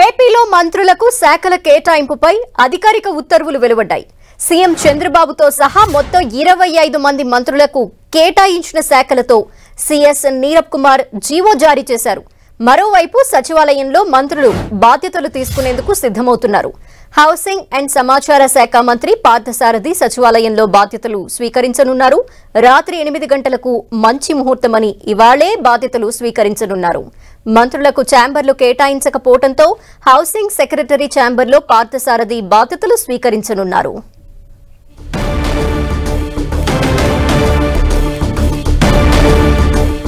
ఏపీలో మంత్రులకు శాఖల కేటాయింపుపై అధికారిక ఉత్తర్వులు వెలువడ్డాయి. సీఎం చంద్రబాబుతో సహా మొత్తం 25 మంది మంత్రులకు కేటాయించిన శాఖలతో సీఎస్ నీరబ్ కుమార్ జీవో జారీ చేశారు. మరోవైపు సచివాలయంలో మంత్రులు బాధ్యతలు తీసుకునేందుకు సిద్ధమవుతున్నారు. హౌసింగ్ అండ్ సమాచార శాఖ మంత్రి పార్థసారథి సచివాలయంలో బాధ్యతలు స్వీకరించనున్నారు. రాత్రి 8 గంటలకు మంచి ముహూర్తమని ఇవాళే బాధ్యతలు స్వీకరించనున్నారు. మంత్రులకు ఛాంబర్లు కేటాయించకపోవడంతో హౌసింగ్ సెక్రటరీ ఛాంబర్లో పార్థసారథి బాధ్యతలు స్వీకరించనున్నారు.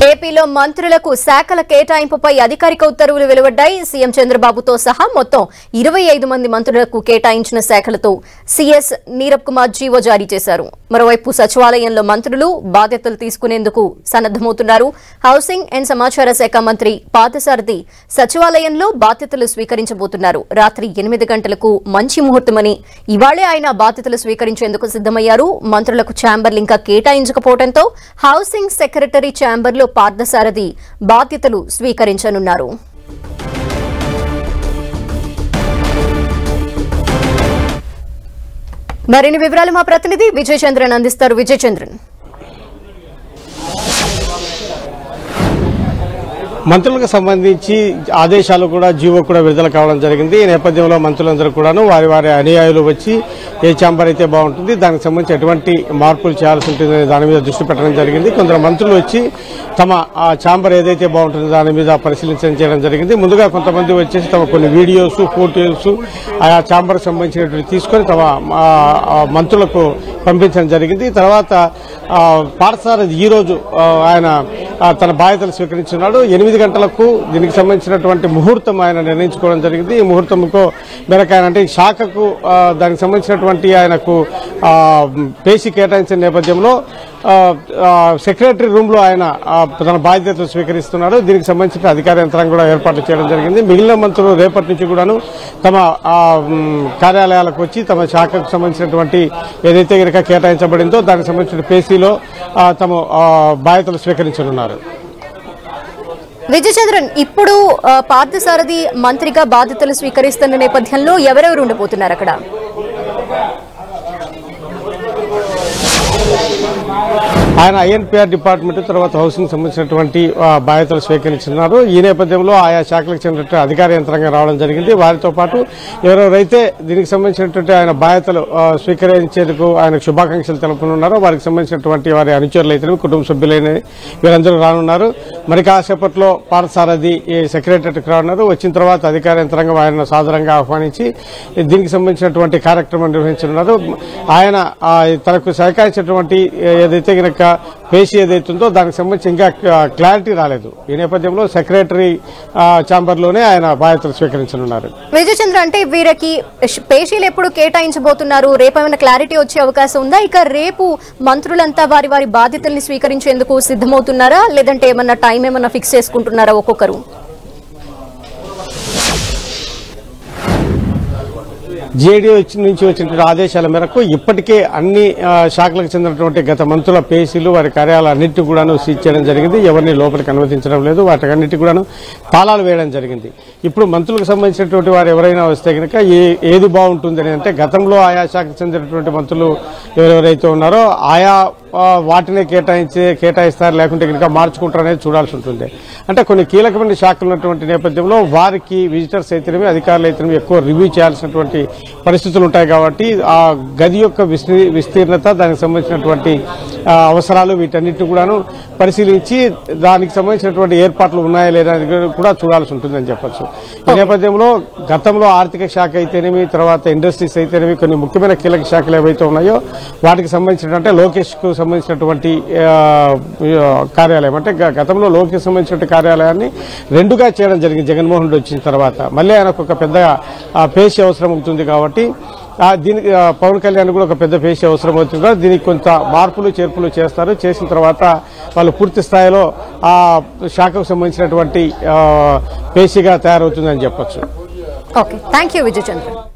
ఏపీలో మంత్రులకు శాఖల కేటాయింపుపై అధికారిక ఉత్తర్వులు వెలువడ్డాయి. సీఎం చంద్రబాబుతో సహా మొత్తం 25 మంది మంత్రులకు కేటాయించిన శాఖలతో సీఎస్ నీరబ్ కుమార్ జీవో జారీ చేశారు. మరోవైపు సచివాలయంలో మంత్రులు బాధ్యతలు తీసుకునేందుకు సన్నద్దమవుతున్నారు. హౌసింగ్ అండ్ సమాచార శాఖ మంత్రి పార్థసారథి సచివాలయంలో బాధ్యతలు స్వీకరించబోతున్నారు. రాత్రి 8 గంటలకు మంచి ముహూర్తమని ఇవాళే ఆయన బాధ్యతలు స్వీకరించేందుకు సిద్దమయ్యారు. మంత్రులకు ఛాంబర్లు ఇంకా కేటాయించకపోవడంతో హౌసింగ్ సెక్రటరీ ఛాంబర్లో పార్థసారథి బాధ్యతలు స్వీకరించనున్నారు. మరిన్ని వివరాలు మా ప్రతినిధి విజయ్ చంద్రన్ అందిస్తారు. విజయ్ చంద్రన్, మంత్రులకు సంబంధించి ఆదేశాలు కూడా జీవో కూడా విడుదల కావడం జరిగింది. ఈ నేపథ్యంలో మంత్రులందరూ కూడాను వారి వారి అనుయాయులు వచ్చి ఏ ఛాంబర్ అయితే బాగుంటుంది, దానికి సంబంధించి ఎటువంటి మార్పులు చేయాల్సి ఉంటుంది దాని మీద దృష్టి పెట్టడం జరిగింది. కొందరు మంత్రులు వచ్చి తమ ఆ ఛాంబర్ ఏదైతే బాగుంటుందో దాని మీద పరిశీలించడం చేయడం జరిగింది. ముందుగా కొంతమంది వచ్చేసి తమ కొన్ని వీడియోస్, ఫోటోస్ ఆయా ఛాంబర్కి సంబంధించినటువంటి తీసుకొని తమ మంత్రులకు పంపించడం జరిగింది. తర్వాత పార్థసారథి ఈ రోజు ఆయన తన బాధ్యతలు స్వీకరించున్నాడు. 8 గంటలకు దీనికి సంబంధించినటువంటి ముహూర్తం ఆయన నిర్ణయించుకోవడం జరిగింది. ఈ ముహూర్తంకు మేరకు ఆయన అంటే శాఖకు దానికి సంబంధించినటువంటి ఆయనకు పేషీ కేటాయించిన నేపథ్యంలో సెక్రటరీ రూమ్ లో ఆయన తన బాధ్యతలు స్వీకరిస్తున్నాడు. దీనికి సంబంధించిన అధికార యంత్రాంగం కూడా ఏర్పాట్లు చేయడం జరిగింది. మిగిలిన మంత్రులు రేపటి నుంచి కూడాను తమ కార్యాలయాలకు వచ్చి తమ శాఖకు సంబంధించినటువంటి ఏదైతే కనుక కేటాయించబడిందో దానికి సంబంధించిన పేషీలో తమ బాధ్యతలు స్వీకరించనున్నారు. విజయ్ చంద్రన్, ఇప్పుడు పార్థసారథి మంత్రిగా బాధ్యతలు స్వీకరిస్తున్న నేపథ్యంలో ఎవరెవరు ఉండబోతున్నారు అక్కడ? ఆయన ఐఎన్పిఆర్ డిపార్ట్మెంట్ తర్వాత హౌసింగ్ సంబంధించినటువంటి బాధ్యతలు స్వీకరించున్నారు. ఈ నేపథ్యంలో ఆయా శాఖలకు చెందినటువంటి అధికార యంత్రాంగం రావడం జరిగింది. వారితో పాటు ఎవరెవరైతే దీనికి సంబంధించినటువంటి ఆయన బాధ్యతలు స్వీకరించేందుకు ఆయనకు శుభాకాంక్షలు తెలుపుతున్నారో వారికి సంబంధించినటువంటి వారి అనుచరులైతే కుటుంబ సభ్యులైన వీరందరూ రానున్నారు. మరి కాసేపట్లో పార్థసారథి సెక్రటరీకి రానున్నారు. వచ్చిన తర్వాత అధికార యంత్రాంగం ఆయన సాదరంగా ఆహ్వానించి దీనికి సంబంధించినటువంటి కార్యక్రమం నిర్వహించనున్నారు. ఆయన తనకు సహకరించినటువంటి ఏదైతే కనుక పేషీ ఏదైతుందో దానికి సంబంధించి ఇంకా క్లారిటీ రాలేదు. ఈ నేపథ్యంలో సెక్రటరీ ఛాంబర్లోనే ఆయన బాధ్యతలు స్వీకరించనున్నారు. విజయ్ చంద్ర, అంటే వీరికి పేషీలు ఎప్పుడు కేటాయించబోతున్నారు? రేపు ఏమైనా క్లారిటీ వచ్చే అవకాశం ఉందా? ఇక రేపు మంత్రులంతా వారి వారి బాధ్యతల్ని స్వీకరించేందుకు సిద్ధమవుతున్నారా, లేదంటే ఏమన్నా టైం ఏమన్నా ఫిక్స్ చేసుకుంటున్నారా ఒక్కొక్కరు? జేడీ నుంచి వచ్చినటువంటి ఆదేశాల మేరకు ఇప్పటికే అన్ని శాఖలకు చెందినటువంటి గత మంత్రుల పేషీలు వారి కార్యాలన్నింటినీ కూడాను సీజ్ చేయడం జరిగింది. ఎవరిని లోపలికి అనుమతించడం లేదు. వాటికన్నిటి కూడాను తాళాలు వేయడం జరిగింది. ఇప్పుడు మంత్రులకు సంబంధించినటువంటి వారు ఎవరైనా వస్తే కనుక ఏది బాగుంటుంది అని అంటే గతంలో ఆయా శాఖకు చెందినటువంటి మంత్రులు ఎవరెవరైతే ఉన్నారో ఆయా వాటినే కేటాయిస్తారు, లేకుంటే కనుక మార్చుకుంటారు అనేది చూడాల్సి ఉంటుంది. అంటే కొన్ని కీలకమైన శాఖలు ఉన్నటువంటి నేపథ్యంలో వారికి విజిటర్స్ అయితేనేమి అధికారులు అయితేనేమి ఎక్కువ రివ్యూ చేయాల్సినటువంటి పరిస్థితులు ఉంటాయి. కాబట్టి ఆ గది యొక్క విస్తీర్ణత, దానికి సంబంధించినటువంటి అవసరాలు వీటన్నిటిని కూడాను పరిశీలించి దానికి సంబంధించినటువంటి ఏర్పాట్లు ఉన్నాయా లేదా కూడా చూడాల్సి ఉంటుందని చెప్పొచ్చు. ఈ నేపథ్యంలో గతంలో ఆర్థిక శాఖ అయితేనేమి తర్వాత ఇండస్ట్రీస్ అయితేనేమి కొన్ని ముఖ్యమైన కీలక శాఖలు ఏవైతే ఉన్నాయో వాటికి సంబంధించినటువంటి లోకేష్ కు సంబంధించినటువంటి కార్యాలయం అంటే గతంలో లోకేష్ సంబంధించిన కార్యాలయాన్ని రెండుగా చేయడం జరిగింది. జగన్మోహన్ రెడ్డి వచ్చిన తర్వాత మళ్ళీ ఆయనకు ఒక పెద్ద పేషీ అవసరం ఉంటుంది కాబట్టి దీనికి పవన్ కళ్యాణ్ కూడా ఒక పెద్ద పేషీ అవసరం అవుతుంది. దీనికి కొంత మార్పులు చేర్పులు చేస్తారు. చేసిన తర్వాత వాళ్ళు పూర్తి స్థాయిలో ఆ శాఖకు సంబంధించినటువంటి పేషీగా తయారవుతుందని చెప్పొచ్చు. Okay, thank you Vijay Chandra.